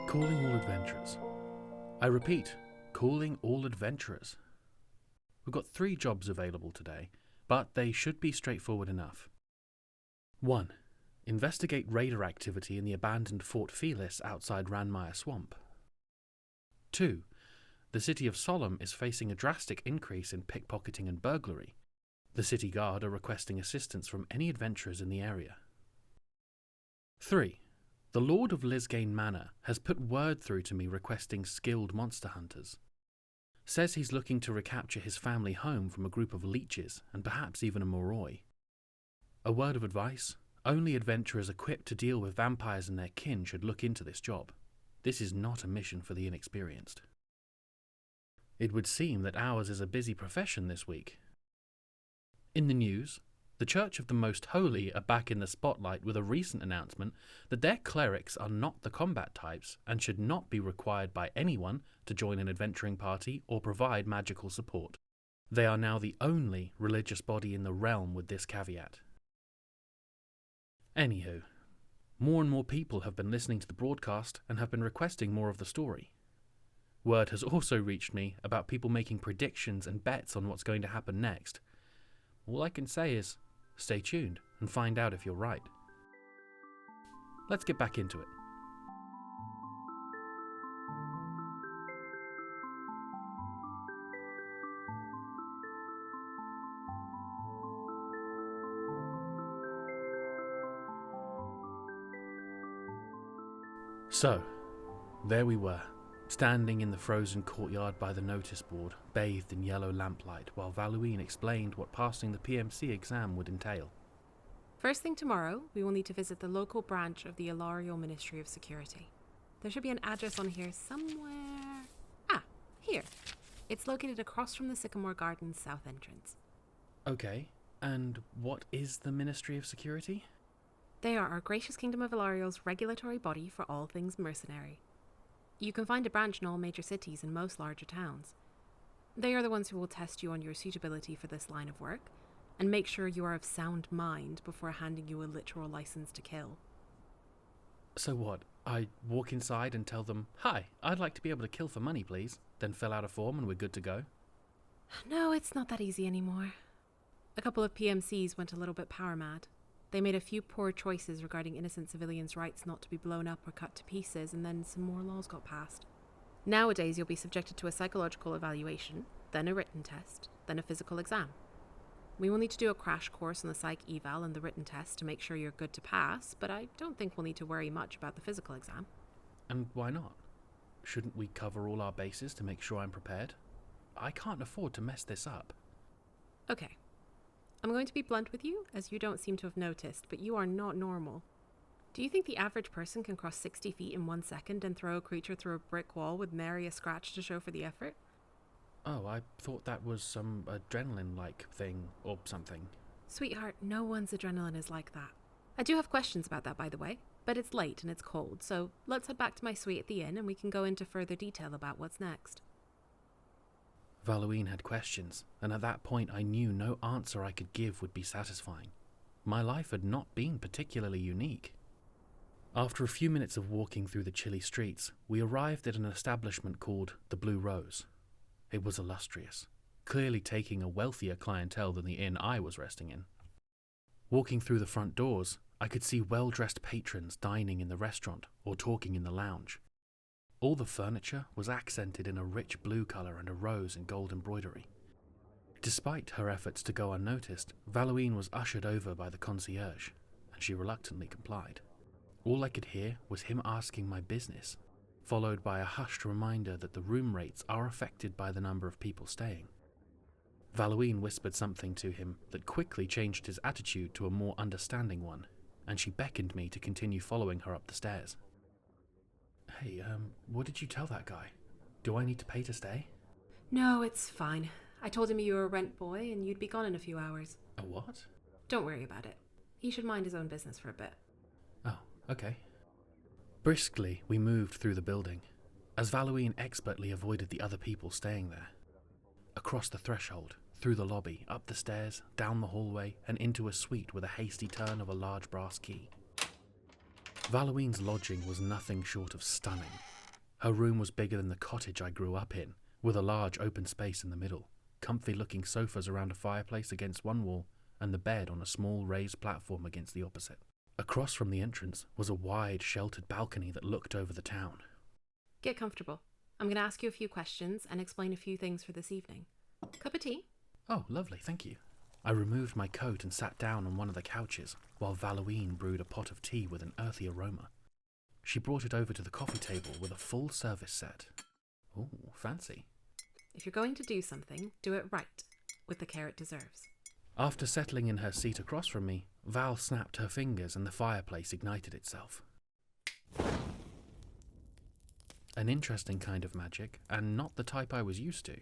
Calling all adventurers. I repeat, calling all adventurers. We've got 3 jobs available today, but they should be straightforward enough. 1. Investigate raider activity in the abandoned Fort Felis outside Ranmire Swamp. 2. The city of Solemn is facing a drastic increase in pickpocketing and burglary. The city guard are requesting assistance from any adventurers in the area. 3. The Lord of Lisgane Manor has put word through to me requesting skilled monster hunters. Says he's looking to recapture his family home from a group of leeches and perhaps even a Moroi. A word of advice: only adventurers equipped to deal with vampires and their kin should look into this job. This is not a mission for the inexperienced. It would seem that ours is a busy profession this week. In the news, the Church of the Most Holy are back in the spotlight with a recent announcement that their clerics are not the combat types and should not be required by anyone to join an adventuring party or provide magical support. They are now the only religious body in the realm with this caveat. Anywho, more and more people have been listening to the broadcast and have been requesting more of the story. Word has also reached me about people making predictions and bets on what's going to happen next. All I can say is, stay tuned and find out if you're right. Let's get back into it. So, there we were, standing in the frozen courtyard by the notice board, bathed in yellow lamplight, while Valuine explained what passing the PMC exam would entail. First thing tomorrow, we will need to visit the local branch of the Ilario Ministry of Security. There should be an address on here somewhere. Ah, here. It's located across from the Sycamore Gardens south entrance. Okay, and what is the Ministry of Security? They are our gracious Kingdom of Ilario's regulatory body for all things mercenary. You can find a branch in all major cities and most larger towns. They are the ones who will test you on your suitability for this line of work and make sure you are of sound mind before handing you a literal license to kill. So what, I walk inside and tell them, "Hi, I'd like to be able to kill for money, please," then fill out a form and we're good to go? No, it's not that easy anymore. A couple of PMCs went a little bit power mad. They made a few poor choices regarding innocent civilians' rights not to be blown up or cut to pieces, and then some more laws got passed. Nowadays, you'll be subjected to a psychological evaluation, then a written test, then a physical exam. We will need to do a crash course on the psych eval and the written test to make sure you're good to pass, but I don't think we'll need to worry much about the physical exam. And why not? Shouldn't we cover all our bases to make sure I'm prepared? I can't afford to mess this up. Okay. I'm going to be blunt with you, as you don't seem to have noticed, but you are not normal. Do you think the average person can cross 60 feet in 1 second and throw a creature through a brick wall with nary a scratch to show for the effort? Oh, I thought that was some adrenaline-like thing or something. Sweetheart, no one's adrenaline is like that. I do have questions about that, by the way, but it's late and it's cold, so let's head back to my suite at the inn and we can go into further detail about what's next. Valuine had questions, and at that point I knew no answer I could give would be satisfying. My life had not been particularly unique. After a few minutes of walking through the chilly streets, we arrived at an establishment called the Blue Rose. It was illustrious, clearly taking a wealthier clientele than the inn I was resting in. Walking through the front doors, I could see well-dressed patrons dining in the restaurant or talking in the lounge. All the furniture was accented in a rich blue colour and a rose and gold embroidery. Despite her efforts to go unnoticed, Valuine was ushered over by the concierge, and she reluctantly complied. All I could hear was him asking my business, followed by a hushed reminder that the room rates are affected by the number of people staying. Valuine whispered something to him that quickly changed his attitude to a more understanding one, and she beckoned me to continue following her up the stairs. Hey, what did you tell that guy? Do I need to pay to stay? No, it's fine. I told him you were a rent boy and you'd be gone in a few hours. A what? Don't worry about it. He should mind his own business for a bit. Oh, okay. Briskly, we moved through the building, as Valuine expertly avoided the other people staying there. Across the threshold, through the lobby, up the stairs, down the hallway, and into a suite with a hasty turn of a large brass key. Valuine's lodging was nothing short of stunning. Her room was bigger than the cottage I grew up in, with a large open space in the middle, comfy-looking sofas around a fireplace against one wall, and the bed on a small raised platform against the opposite. Across from the entrance was a wide, sheltered balcony that looked over the town. Get comfortable. I'm going to ask you a few questions and explain a few things for this evening. Cup of tea? Oh, lovely, thank you. I removed my coat and sat down on one of the couches, while Valuine brewed a pot of tea with an earthy aroma. She brought it over to the coffee table with a full service set. Ooh, fancy. If you're going to do something, do it right, with the care it deserves. After settling in her seat across from me, Val snapped her fingers and the fireplace ignited itself. An interesting kind of magic, and not the type I was used to.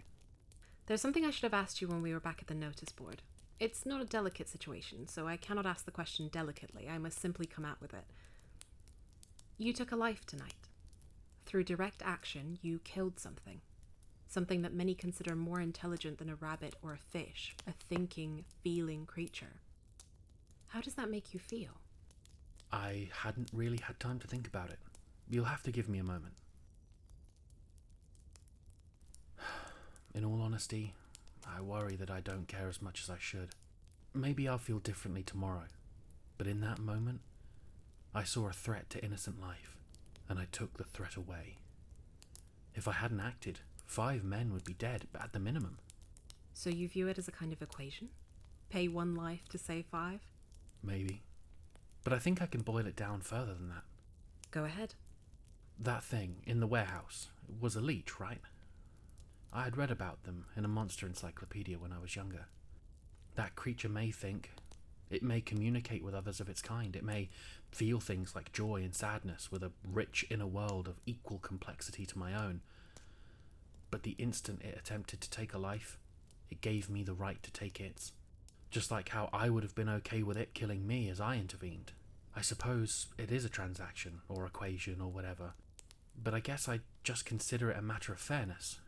There's something I should have asked you when we were back at the notice board. It's not a delicate situation, so I cannot ask the question delicately. I must simply come out with it. You took a life tonight. Through direct action, you killed something. Something that many consider more intelligent than a rabbit or a fish, a thinking, feeling creature. How does that make you feel? I hadn't really had time to think about it. You'll have to give me a moment. In all honesty, I worry that I don't care as much as I should. Maybe I'll feel differently tomorrow, but in that moment, I saw a threat to innocent life, and I took the threat away. If I hadn't acted, 5 men would be dead, at the minimum. So you view it as a kind of equation? Pay 1 life to save 5? Maybe. But I think I can boil it down further than that. Go ahead. That thing in the warehouse was a leech, right? I had read about them in a monster encyclopedia when I was younger. That creature may think, it may communicate with others of its kind, it may feel things like joy and sadness with a rich inner world of equal complexity to my own. But the instant it attempted to take a life, it gave me the right to take its. Just like how I would have been okay with it killing me as I intervened. I suppose it is a transaction, or equation, or whatever. But I guess I just consider it a matter of fairness.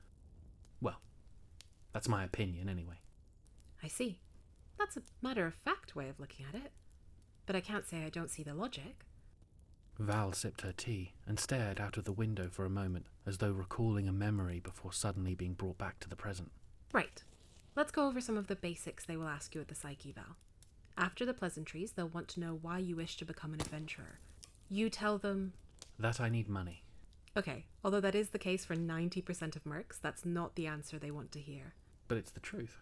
Well, that's my opinion anyway. I see. That's a matter-of-fact way of looking at it. But I can't say I don't see the logic. Val sipped her tea and stared out of the window for a moment, as though recalling a memory before suddenly being brought back to the present. Right. Let's go over some of the basics they will ask you at the Psyche Val. After the pleasantries, they'll want to know why you wish to become an adventurer. You tell them... That I need money. Okay, although that is the case for 90% of mercs, that's not the answer they want to hear. But it's the truth.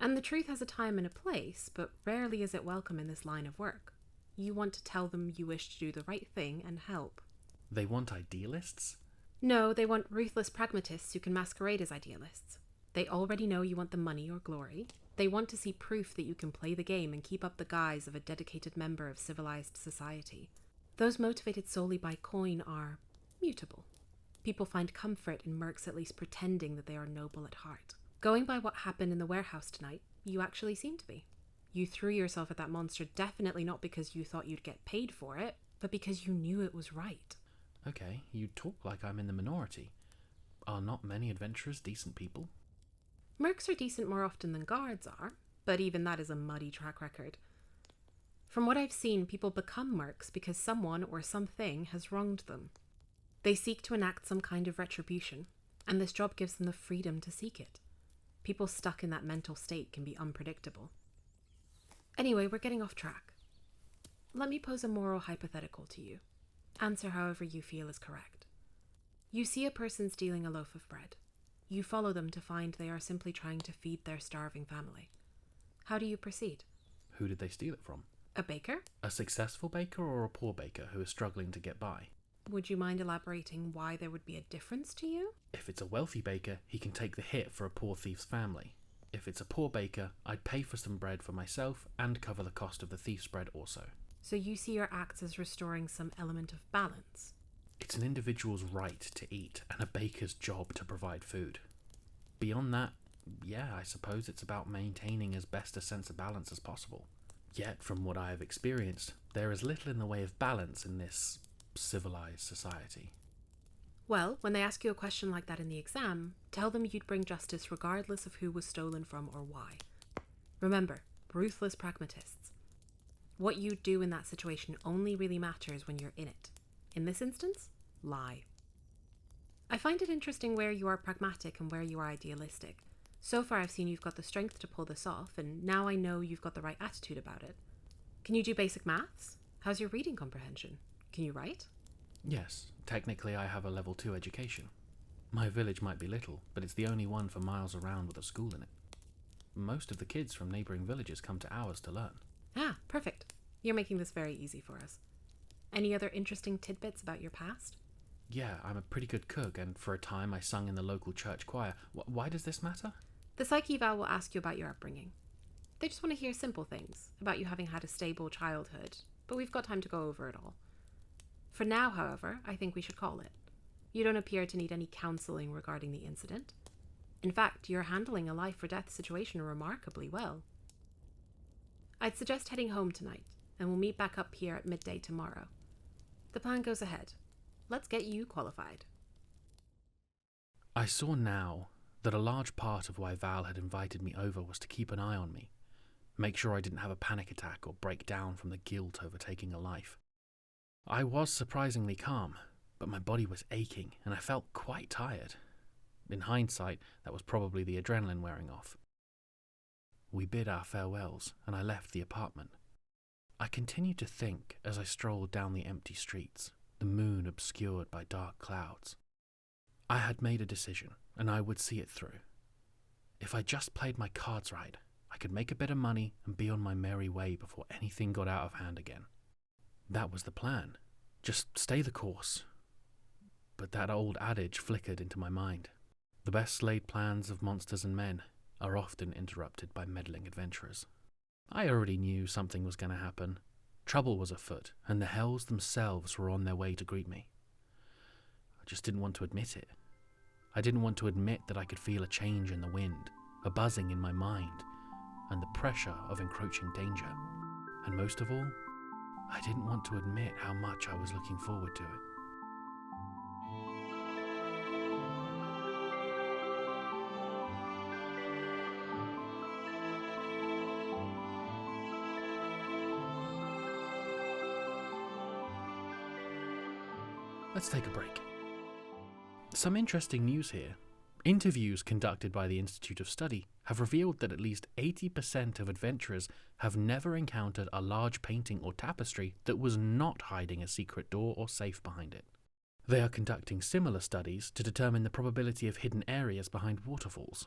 And the truth has a time and a place, but rarely is it welcome in this line of work. You want to tell them you wish to do the right thing and help. They want idealists? No, they want ruthless pragmatists who can masquerade as idealists. They already know you want the money or glory. They want to see proof that you can play the game and keep up the guise of a dedicated member of civilized society. Those motivated solely by coin are mutable. People find comfort in mercs at least pretending that they are noble at heart. Going by what happened in the warehouse tonight, you actually seem to be. You threw yourself at that monster definitely not because you thought you'd get paid for it, but because you knew it was right. Okay, you talk like I'm in the minority. Are not many adventurers decent people? Mercs are decent more often than guards are, but even that is a muddy track record. From what I've seen, people become mercs because someone or something has wronged them. They seek to enact some kind of retribution, and this job gives them the freedom to seek it. People stuck in that mental state can be unpredictable. Anyway, we're getting off track. Let me pose a moral hypothetical to you. Answer however you feel is correct. You see a person stealing a loaf of bread. You follow them to find they are simply trying to feed their starving family. How do you proceed? Who did they steal it from? A baker? A successful baker or a poor baker who is struggling to get by? Would you mind elaborating why there would be a difference to you? If it's a wealthy baker, he can take the hit for a poor thief's family. If it's a poor baker, I'd pay for some bread for myself and cover the cost of the thief's bread also. So you see your acts as restoring some element of balance? It's an individual's right to eat and a baker's job to provide food. Beyond that, yeah, I suppose it's about maintaining as best a sense of balance as possible. Yet, from what I have experienced, there is little in the way of balance in this civilized society. Well, when they ask you a question like that in the exam, tell them you'd bring justice regardless of who was stolen from or why. Remember, ruthless pragmatists. What you do in that situation only really matters when you're in it. In this instance, lie. I find it interesting where you are pragmatic and where you are idealistic. So far I've seen you've got the strength to pull this off, and now I know you've got the right attitude about it. Can you do basic maths? How's your reading comprehension? Can you write? Yes, technically I have a level 2 education. My village might be little, but it's the only one for miles around with a school in it. Most of the kids from neighbouring villages come to ours to learn. Ah, perfect. You're making this very easy for us. Any other interesting tidbits about your past? Yeah, I'm a pretty good cook, and for a time I sung in the local church choir. Why does this matter? The psych eval will ask you about your upbringing. They just want to hear simple things about you having had a stable childhood, but we've got time to go over it all. For now, however, I think we should call it. You don't appear to need any counselling regarding the incident. In fact, you're handling a life-or-death situation remarkably well. I'd suggest heading home tonight, and we'll meet back up here at midday tomorrow. The plan goes ahead. Let's get you qualified. I saw now that a large part of why Val had invited me over was to keep an eye on me, make sure I didn't have a panic attack or break down from the guilt over taking a life. I was surprisingly calm, but my body was aching and I felt quite tired. In hindsight, that was probably the adrenaline wearing off. We bid our farewells and I left the apartment. I continued to think as I strolled down the empty streets, the moon obscured by dark clouds. I had made a decision, and I would see it through. If I just played my cards right, I could make a bit of money and be on my merry way before anything got out of hand again. That was the plan. Just stay the course. But that old adage flickered into my mind. The best laid plans of monsters and men are often interrupted by meddling adventurers. I already knew something was going to happen. Trouble was afoot, and the hells themselves were on their way to greet me. I just didn't want to admit it. I didn't want to admit that I could feel a change in the wind, a buzzing in my mind, and the pressure of encroaching danger. And most of all, I didn't want to admit how much I was looking forward to it. Let's take a break. Some interesting news here. Interviews conducted by the Institute of Study have revealed that at least 80% of adventurers have never encountered a large painting or tapestry that was not hiding a secret door or safe behind it. They are conducting similar studies to determine the probability of hidden areas behind waterfalls.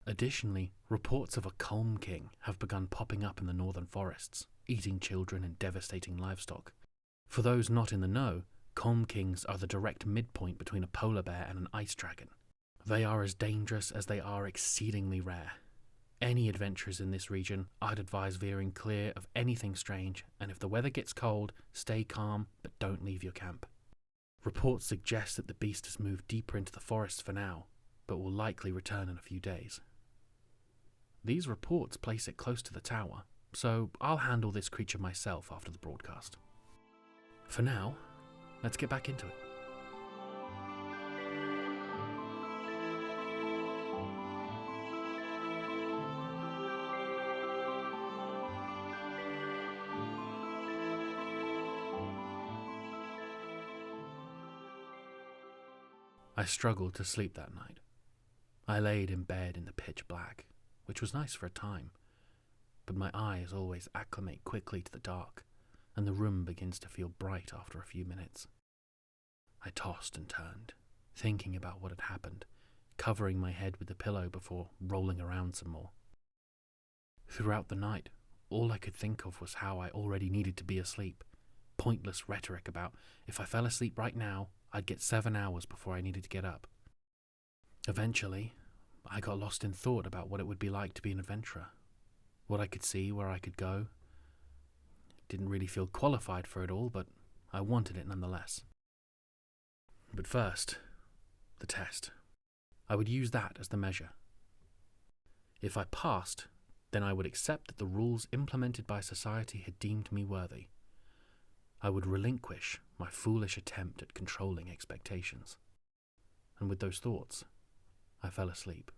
Additionally, reports of a Calm King have begun popping up in the northern forests, eating children and devastating livestock. For those not in the know, Calm Kings are the direct midpoint between a polar bear and an ice dragon. They are as dangerous as they are exceedingly rare. Any adventurers in this region, I'd advise veering clear of anything strange, and if the weather gets cold, stay calm but don't leave your camp. Reports suggest that the beast has moved deeper into the forests for now, but will likely return in a few days. These reports place it close to the tower, so I'll handle this creature myself after the broadcast. For now, let's get back into it. I struggled to sleep that night. I laid in bed in the pitch black, which was nice for a time, but my eyes always acclimate quickly to the dark, and the room begins to feel bright after a few minutes. I tossed and turned, thinking about what had happened, covering my head with the pillow before rolling around some more. Throughout the night, all I could think of was how I already needed to be asleep. Pointless rhetoric about if I fell asleep right now, I'd get 7 hours before I needed to get up. Eventually, I got lost in thought about what it would be like to be an adventurer, what I could see, where I could go. Didn't really feel qualified for it all, but I wanted it nonetheless. But first, the test. I would use that as the measure. If I passed, then I would accept that the rules implemented by society had deemed me worthy. I would relinquish my foolish attempt at controlling expectations. And with those thoughts, I fell asleep.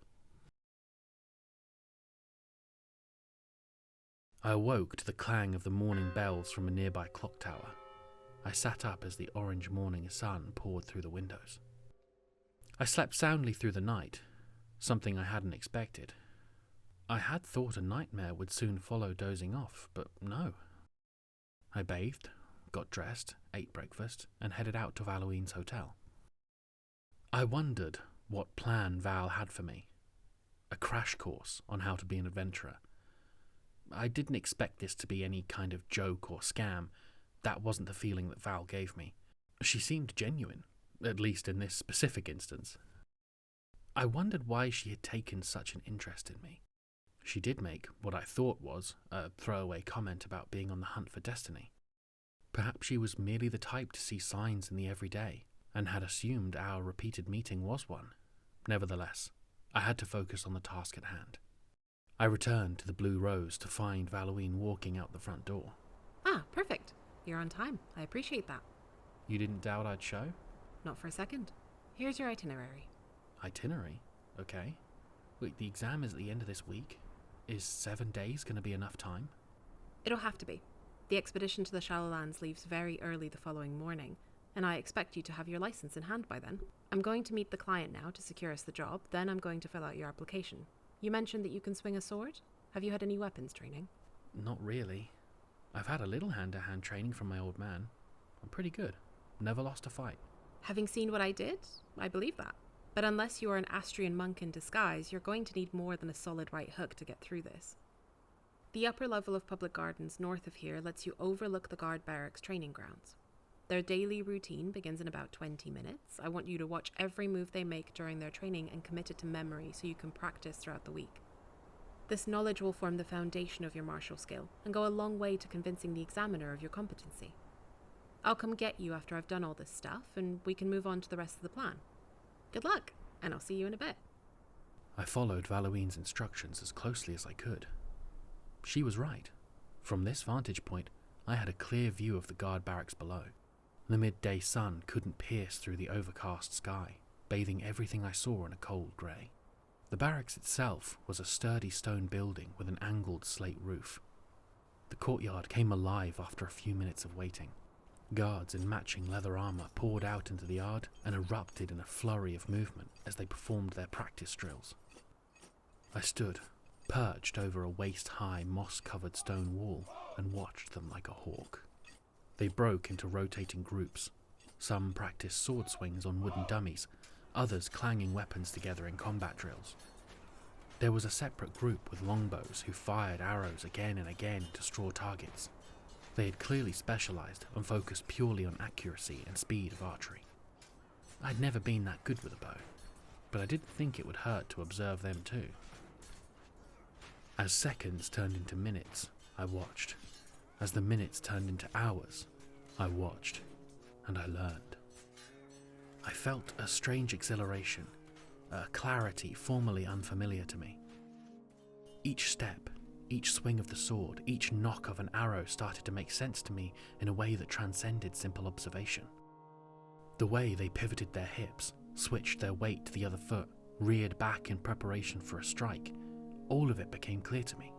I awoke to the clang of the morning bells from a nearby clock tower. I sat up as the orange morning sun poured through the windows. I slept soundly through the night, something I hadn't expected. I had thought a nightmare would soon follow dozing off, but no. I bathed, got dressed, ate breakfast, and headed out to Halloween's hotel. I wondered what plan Val had for me. A crash course on how to be an adventurer. I didn't expect this to be any kind of joke or scam. That wasn't the feeling that Val gave me. She seemed genuine, at least in this specific instance. I wondered why she had taken such an interest in me. She did make what I thought was a throwaway comment about being on the hunt for destiny. Perhaps she was merely the type to see signs in the everyday, and had assumed our repeated meeting was one. Nevertheless, I had to focus on the task at hand. I returned to the Blue Rose to find Halloween walking out the front door. Ah, perfect. You're on time. I appreciate that. You didn't doubt I'd show? Not for a second. Here's your itinerary. Itinerary? Okay. Wait, the exam is at the end of this week? Is 7 days going to be enough time? It'll have to be. The expedition to the Shallowlands leaves very early the following morning, and I expect you to have your license in hand by then. I'm going to meet the client now to secure us the job, then I'm going to fill out your application. You mentioned that you can swing a sword? Have you had any weapons training? Not really. I've had a little hand-to-hand training from my old man. I'm pretty good. Never lost a fight. Having seen what I did, I believe that. But unless you are an Astrian monk in disguise, you're going to need more than a solid right hook to get through this. The upper level of public gardens north of here lets you overlook the guard barracks training grounds. Their daily routine begins in about 20 minutes. I want you to watch every move they make during their training and commit it to memory so you can practice throughout the week. This knowledge will form the foundation of your martial skill and go a long way to convincing the examiner of your competency. I'll come get you after I've done all this stuff and we can move on to the rest of the plan. Good luck, and I'll see you in a bit. I followed Halloween's instructions as closely as I could. She was right. From this vantage point, I had a clear view of the guard barracks below. The midday sun couldn't pierce through the overcast sky, bathing everything I saw in a cold grey. The barracks itself was a sturdy stone building with an angled slate roof. The courtyard came alive after a few minutes of waiting. Guards in matching leather armour poured out into the yard and erupted in a flurry of movement as they performed their practice drills. I stood, perched over a waist-high moss-covered stone wall, and watched them like a hawk. They broke into rotating groups. Some practiced sword swings on wooden dummies, others clanging weapons together in combat drills. There was a separate group with longbows who fired arrows again and again into straw targets. They had clearly specialised and focused purely on accuracy and speed of archery. I'd never been that good with a bow, but I didn't think it would hurt to observe them too. As seconds turned into minutes, I watched. As the minutes turned into hours, I watched, and I learned. I felt a strange exhilaration, a clarity formerly unfamiliar to me. Each step, each swing of the sword, each knock of an arrow started to make sense to me in a way that transcended simple observation. The way they pivoted their hips, switched their weight to the other foot, reared back in preparation for a strike, all of it became clear to me.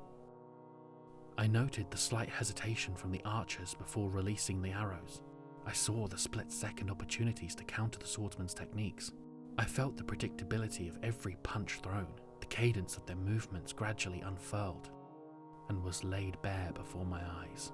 I noted the slight hesitation from the archers before releasing the arrows. I saw the split-second opportunities to counter the swordsman's techniques. I felt the predictability of every punch thrown, the cadence of their movements gradually unfurled, and was laid bare before my eyes.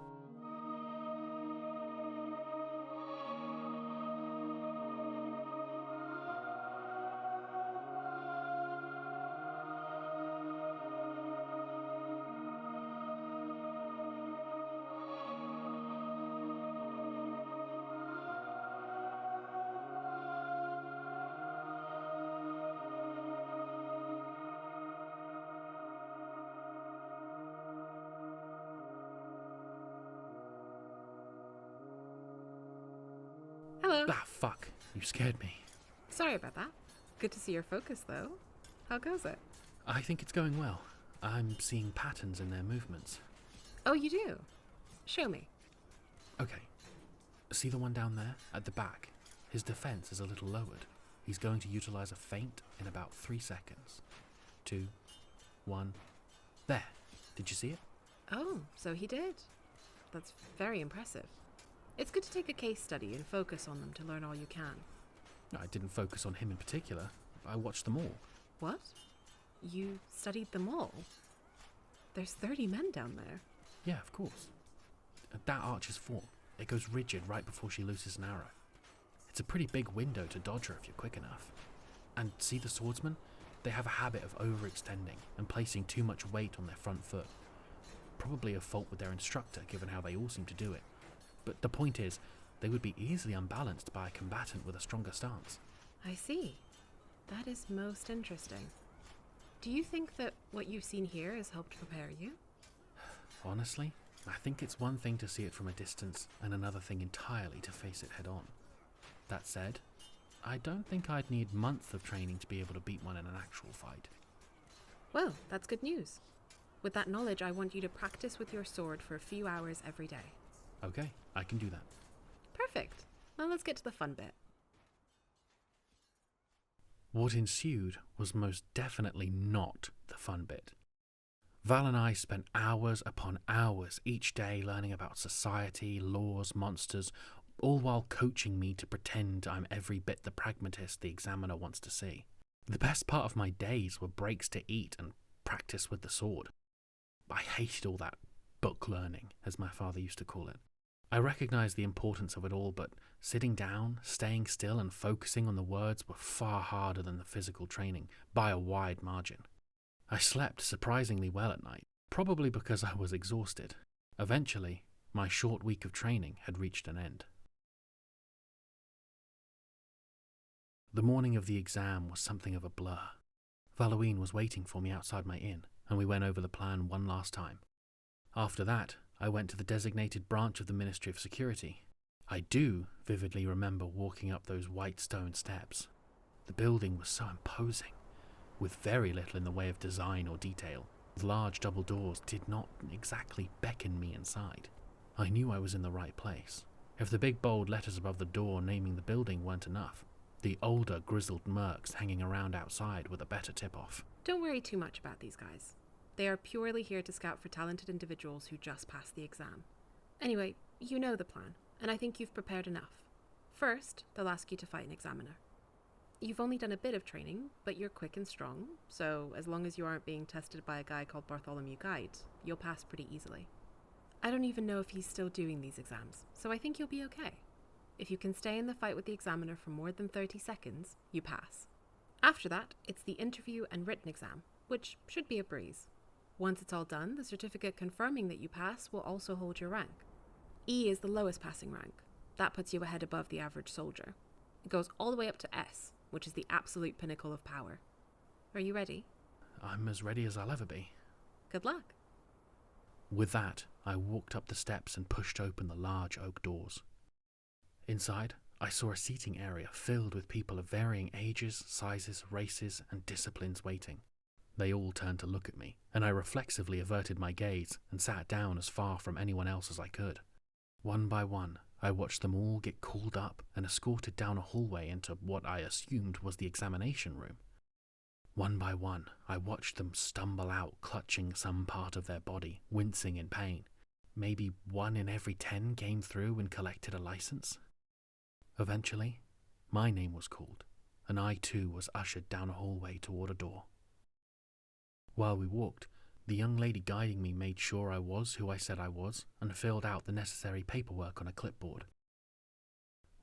Hello. Ah, fuck. You scared me. Sorry about that. Good to see your focus, though. How goes it? I think it's going well. I'm seeing patterns in their movements. Oh, you do? Show me. Okay. See the one down there, at the back? His defense is a little lowered. He's going to utilize a feint in about 3 seconds. 2, 1, there. Did you see it? Oh, so he did. That's very impressive. It's good to take a case study and focus on them to learn all you can. I didn't focus on him in particular. I watched them all. What? You studied them all? There's 30 men down there. Yeah, of course. That archer's fort. It goes rigid right before she looses an arrow. It's a pretty big window to dodge her if you're quick enough. And see the swordsmen? They have a habit of overextending and placing too much weight on their front foot. Probably a fault with their instructor, given how they all seem to do it. But the point is, they would be easily unbalanced by a combatant with a stronger stance. I see. That is most interesting. Do you think that what you've seen here has helped prepare you? Honestly, I think it's one thing to see it from a distance and another thing entirely to face it head on. That said, I don't think I'd need months of training to be able to beat one in an actual fight. Well, that's good news. With that knowledge, I want you to practice with your sword for a few hours every day. Okay, I can do that. Perfect. Now let's get to the fun bit. What ensued was most definitely not the fun bit. Val and I spent hours upon hours each day learning about society, laws, monsters, all while coaching me to pretend I'm every bit the pragmatist the examiner wants to see. The best part of my days were breaks to eat and practice with the sword. I hated all that book learning, as my father used to call it. I recognized the importance of it all, but sitting down, staying still and focusing on the words were far harder than the physical training, by a wide margin. I slept surprisingly well at night, probably because I was exhausted. Eventually, my short week of training had reached an end. The morning of the exam was something of a blur. Halloween was waiting for me outside my inn, and we went over the plan one last time. After that, I went to the designated branch of the Ministry of Security. I do vividly remember walking up those white stone steps. The building was so imposing, with very little in the way of design or detail. The large double doors did not exactly beckon me inside. I knew I was in the right place. If the big bold letters above the door naming the building weren't enough, the older, grizzled mercs hanging around outside were the better tip-off. Don't worry too much about these guys. They are purely here to scout for talented individuals who just passed the exam. Anyway, you know the plan, and I think you've prepared enough. First, they'll ask you to fight an examiner. You've only done a bit of training, but you're quick and strong, so as long as you aren't being tested by a guy called Bartholomew Guide, you'll pass pretty easily. I don't even know if he's still doing these exams, so I think you'll be okay. If you can stay in the fight with the examiner for more than 30 seconds, you pass. After that, it's the interview and written exam, which should be a breeze. Once it's all done, the certificate confirming that you pass will also hold your rank. E is the lowest passing rank. That puts you a head above the average soldier. It goes all the way up to S, which is the absolute pinnacle of power. Are you ready? I'm as ready as I'll ever be. Good luck. With that, I walked up the steps and pushed open the large oak doors. Inside, I saw a seating area filled with people of varying ages, sizes, races, and disciplines waiting. They all turned to look at me, and I reflexively averted my gaze and sat down as far from anyone else as I could. One by one, I watched them all get called up and escorted down a hallway into what I assumed was the examination room. One by one, I watched them stumble out, clutching some part of their body, wincing in pain. Maybe 1 in every 10 came through and collected a license. Eventually, my name was called, and I too was ushered down a hallway toward a door. While we walked, the young lady guiding me made sure I was who I said I was and filled out the necessary paperwork on a clipboard.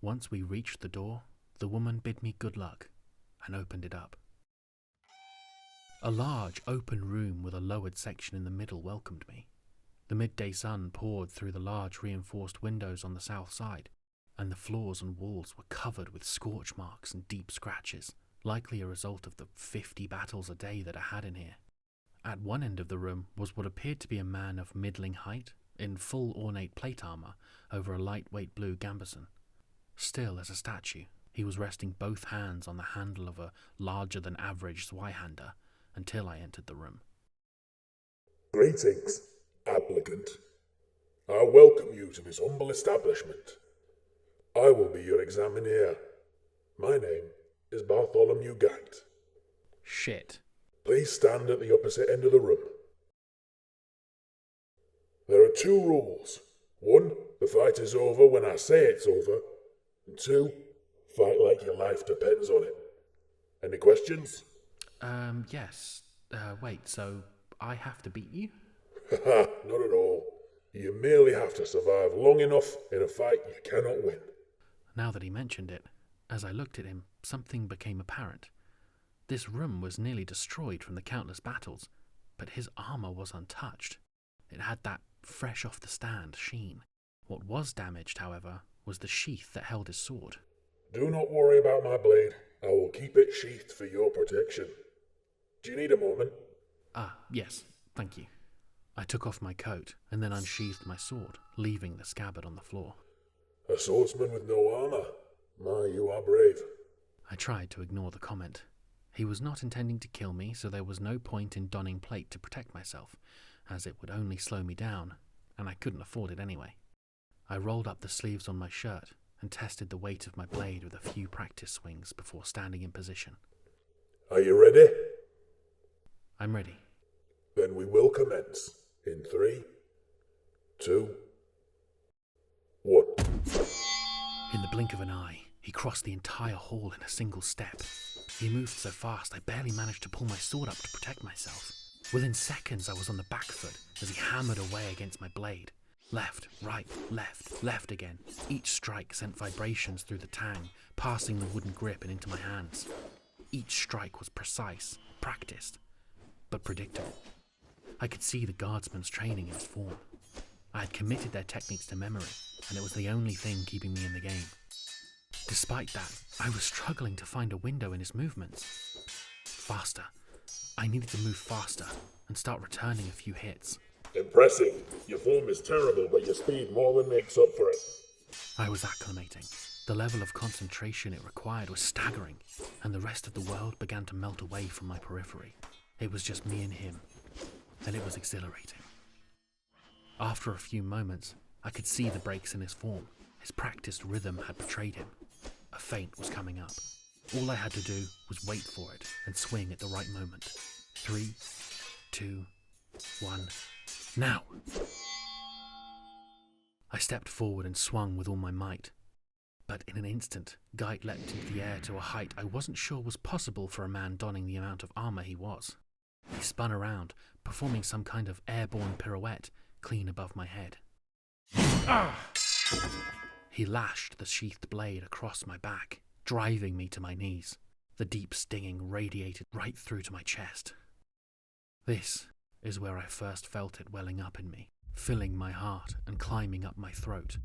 Once we reached the door, the woman bid me good luck and opened it up. A large open room with a lowered section in the middle welcomed me. The midday sun poured through the large reinforced windows on the south side, and the floors and walls were covered with scorch marks and deep scratches, likely a result of the 50 battles a day that I had in here. At one end of the room was what appeared to be a man of middling height, in full ornate plate armour over a lightweight blue gambeson. Still as a statue, he was resting both hands on the handle of a larger-than-average Zweihander until I entered the room. Greetings, applicant. I welcome you to this humble establishment. I will be your examiner. My name is Bartholomew Gant. Shit. Please stand at the opposite end of the room. There are 2 rules. 1, the fight is over when I say it's over. And 2, fight like your life depends on it. Any questions? Yes. Wait, so I have to beat you? Haha, not at all. You merely have to survive long enough in a fight you cannot win. Now that he mentioned it, as I looked at him, something became apparent. This room was nearly destroyed from the countless battles, but his armor was untouched. It had that fresh off the stand sheen. What was damaged, however, was the sheath that held his sword. Do not worry about my blade. I will keep it sheathed for your protection. Do you need a moment? Ah, yes, thank you. I took off my coat and then unsheathed my sword, leaving the scabbard on the floor. A swordsman with no armor? My, you are brave. I tried to ignore the comment. He was not intending to kill me, so there was no point in donning plate to protect myself, as it would only slow me down, and I couldn't afford it anyway. I rolled up the sleeves on my shirt and tested the weight of my blade with a few practice swings before standing in position. Are you ready? I'm ready. Then we will commence. In 3, 2, 1. In the blink of an eye, he crossed the entire hall in a single step. He moved so fast I barely managed to pull my sword up to protect myself. Within seconds I was on the back foot as he hammered away against my blade. Left, right, left again. Each strike sent vibrations through the tang, passing the wooden grip and into my hands. Each strike was precise, practiced, but predictable. I could see the guardsman's training in his form. I had committed their techniques to memory, and it was the only thing keeping me in the game. Despite that, I was struggling to find a window in his movements. Faster. I needed to move faster and start returning a few hits. Impressive. Your form is terrible, but your speed more than makes up for it. I was acclimating. The level of concentration it required was staggering, and the rest of the world began to melt away from my periphery. It was just me and him, and it was exhilarating. After a few moments, I could see the breaks in his form. His practiced rhythm had betrayed him. A feint was coming up. All I had to do was wait for it and swing at the right moment. 3, 2, 1, now! I stepped forward and swung with all my might. But in an instant, Geit leapt into the air to a height I wasn't sure was possible for a man donning the amount of armor he was. He spun around, performing some kind of airborne pirouette clean above my head. Ah! He lashed the sheathed blade across my back, driving me to my knees. The deep stinging radiated right through to my chest. This is where I first felt it welling up in me, filling my heart and climbing up my throat.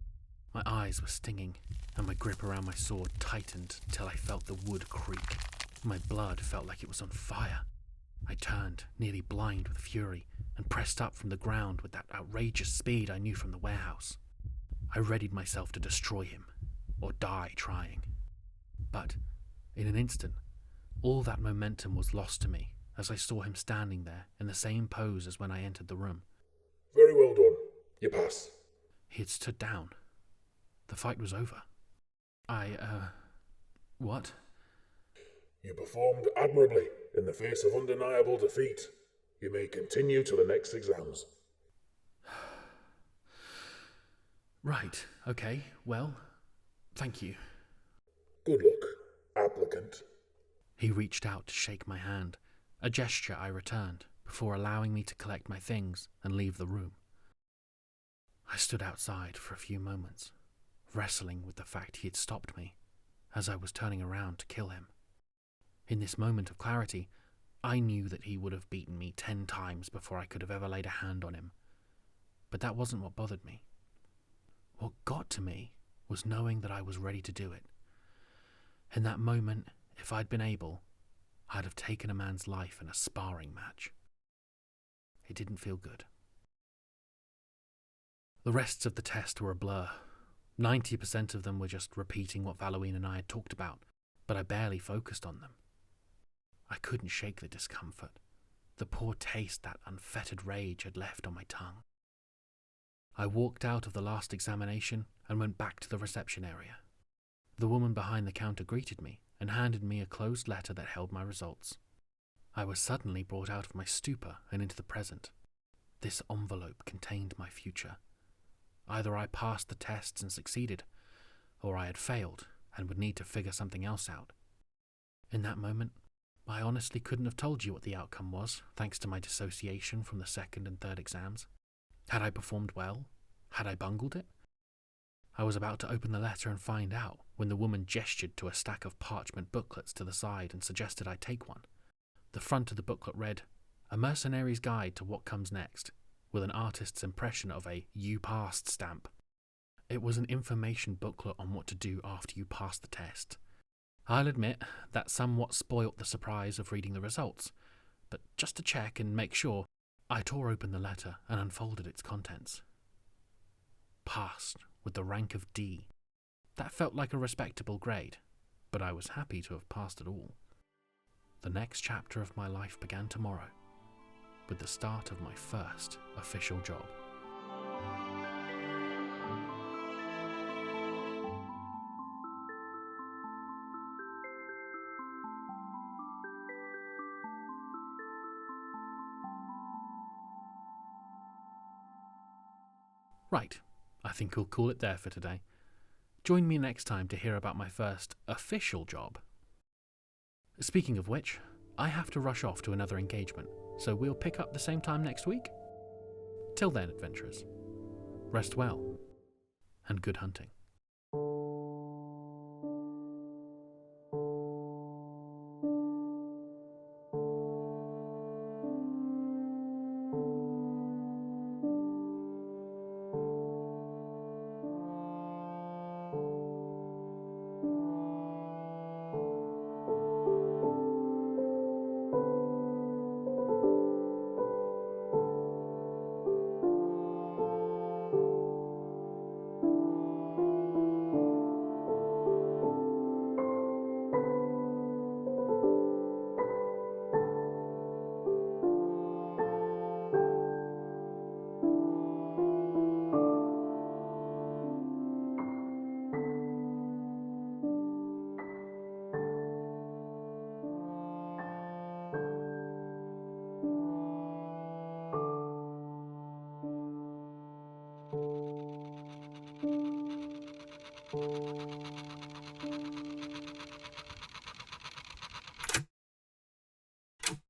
My eyes were stinging, and my grip around my sword tightened until I felt the wood creak. My blood felt like it was on fire. I turned, nearly blind with fury, and pressed up from the ground with that outrageous speed I knew from the warehouse. I readied myself to destroy him, or die trying. But, in an instant, all that momentum was lost to me as I saw him standing there in the same pose as when I entered the room. Very well done. You pass. He had stood down. The fight was over. What? You performed admirably in the face of undeniable defeat. You may continue to the next exams. Right, okay, well, thank you. Good luck, applicant. He reached out to shake my hand, a gesture I returned, before allowing me to collect my things and leave the room. I stood outside for a few moments, wrestling with the fact he had stopped me as I was turning around to kill him. In this moment of clarity, I knew that he would have beaten me 10 times before I could have ever laid a hand on him. But that wasn't what bothered me. What got to me was knowing that I was ready to do it. In that moment, if I'd been able, I'd have taken a man's life in a sparring match. It didn't feel good. The rests of the test were a blur. 90% of them were just repeating what Halloween and I had talked about, but I barely focused on them. I couldn't shake the discomfort, the poor taste that unfettered rage had left on my tongue. I walked out of the last examination and went back to the reception area. The woman behind the counter greeted me and handed me a closed letter that held my results. I was suddenly brought out of my stupor and into the present. This envelope contained my future. Either I passed the tests and succeeded, or I had failed and would need to figure something else out. In that moment, I honestly couldn't have told you what the outcome was, thanks to my dissociation from the second and third exams. Had I performed well? Had I bungled it? I was about to open the letter and find out when the woman gestured to a stack of parchment booklets to the side and suggested I take one. The front of the booklet read, "A Mercenaries' Guide to What Comes Next," with an artist's impression of a "You Passed" stamp. It was an information booklet on what to do after you passed the test. I'll admit that somewhat spoilt the surprise of reading the results, but just to check and make sure, I tore open the letter and unfolded its contents. Passed with the rank of D. That felt like a respectable grade, but I was happy to have passed it all. The next chapter of my life began tomorrow, with the start of my first official job. Right, I think we'll call it there for today. Join me next time to hear about my first official job. Speaking of which, I have to rush off to another engagement, so we'll pick up the same time next week. Till then, adventurers, rest well, and good hunting.